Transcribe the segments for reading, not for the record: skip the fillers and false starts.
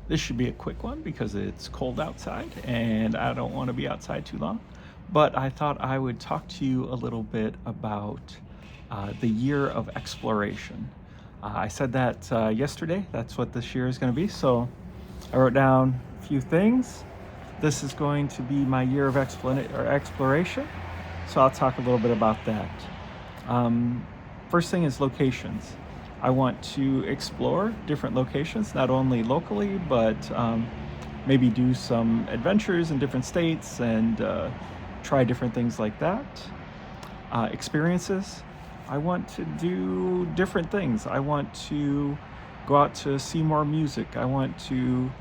This should be a quick one because it's cold outside and I don't want to be outside too long. But I thought I would talk to you a little bit about the year of exploration. I said that yesterday. That's what this year is going to be. So I wrote down a few things. This is going to be my year of exploration. So I'll talk a little bit about that. First thing is locations. I want to explore different locations, not only locally, but maybe do some adventures in different states and try different things like that. Experiences. I want to do different things. I want to go out to see more music. I want to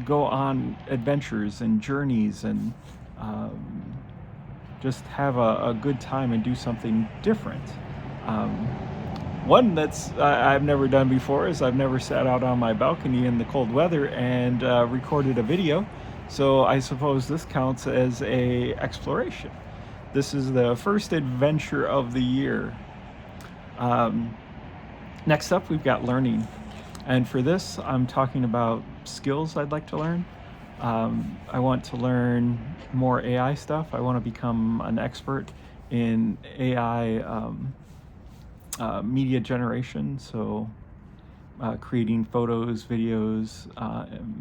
go on adventures and journeys and just have a good time and do something different. One that's I've never done before is I've never sat out on my balcony in the cold weather and recorded a video. So I suppose this counts as a exploration. This is the first adventure of the year. Next up, we've got learning. And for this, I'm talking about skills I'd like to learn. I want to learn more AI stuff. I want to become an expert in AI media generation. So creating photos, videos,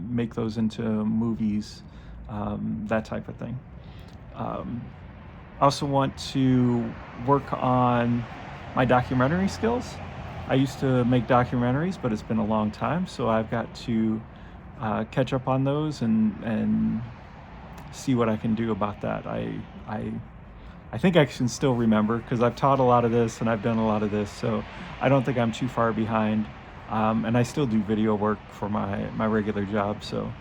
make those into movies, that type of thing. I also want to work on my documentary skills. I used to make documentaries, but it's been a long time, so I've got to catch up on those and see what I can do about that. I think I can still remember because I've taught a lot of this and I've done a lot of this, so I don't think I'm too far behind. And I still do video work for my regular job, so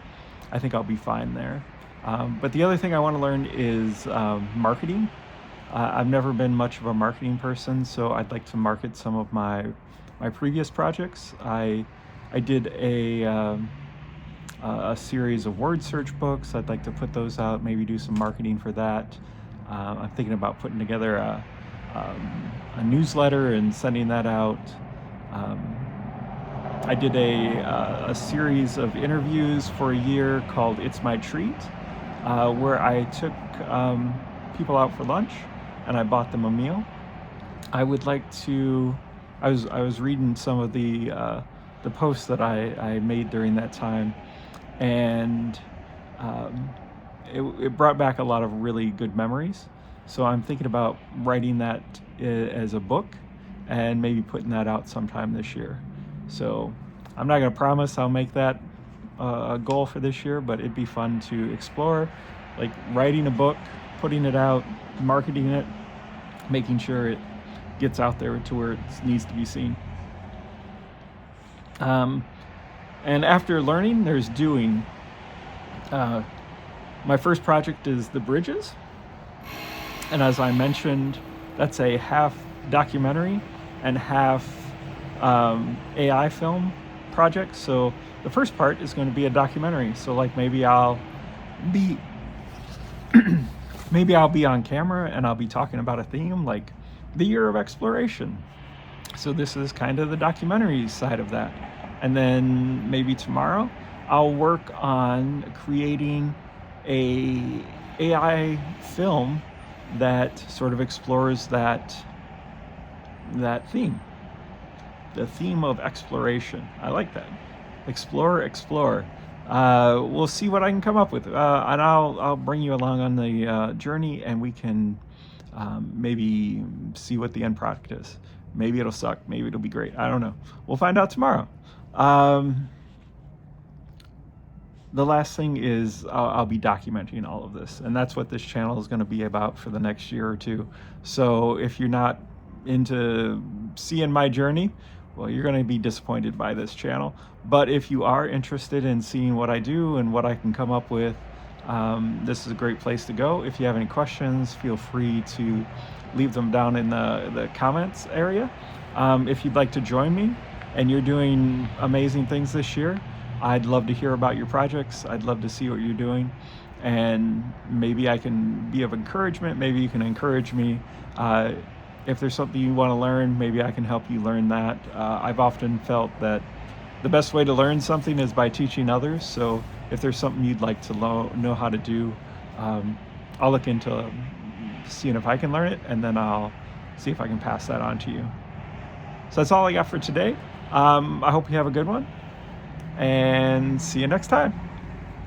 I think I'll be fine there. But the other thing I want to learn is marketing. I've never been much of a marketing person, so I'd like to market some of my previous projects. I did a series of word search books. I'd like to put those out, maybe do some marketing for that. I'm thinking about putting together a newsletter and sending that out. I did a series of interviews for a year called It's My Treat, where I took people out for lunch and I bought them a meal. I would like to. I was reading some of the posts that I made during that time, and it brought back a lot of really good memories. So I'm thinking about writing that as a book and maybe putting that out sometime this year. So I'm not going to promise I'll make that a goal for this year, but it'd be fun to explore, like writing a book, putting it out, marketing it, making sure it gets out there to where it needs to be seen. And after learning, there's doing. My first project is the bridges. And as I mentioned, that's a half documentary and half AI film project. So the first part is going to be a documentary. So like maybe I'll be on camera and I'll be talking about a theme like the year of exploration. So this is kind of the documentary side of that. And then maybe tomorrow I'll work on creating a AI film that sort of explores that theme, the theme of exploration. I like that. Explore. We'll see what I can come up with, and I'll bring you along on the journey, and we can maybe see what the end product is. Maybe it'll suck. Maybe it'll be great. I don't know. We'll find out tomorrow. The last thing is I'll be documenting all of this, and that's what this channel is going to be about for the next year or two. So if you're not into seeing my journey, well, you're going to be disappointed by this channel. But if you are interested in seeing what I do and what I can come up with, this is a great place to go. If you have any questions, feel free to leave them down in the comments area. If you'd like to join me and you're doing amazing things this year, I'd love to hear about your projects. I'd love to see what you're doing, and maybe I can be of encouragement. Maybe you can encourage me. If there's something you want to learn, maybe I can help you learn that. I've often felt that the best way to learn something is by teaching others. So if there's something you'd like to know how to do, I'll look into seeing if I can learn it, and then I'll see if I can pass that on to you. So that's all I got for today. I hope you have a good one, and see you next time.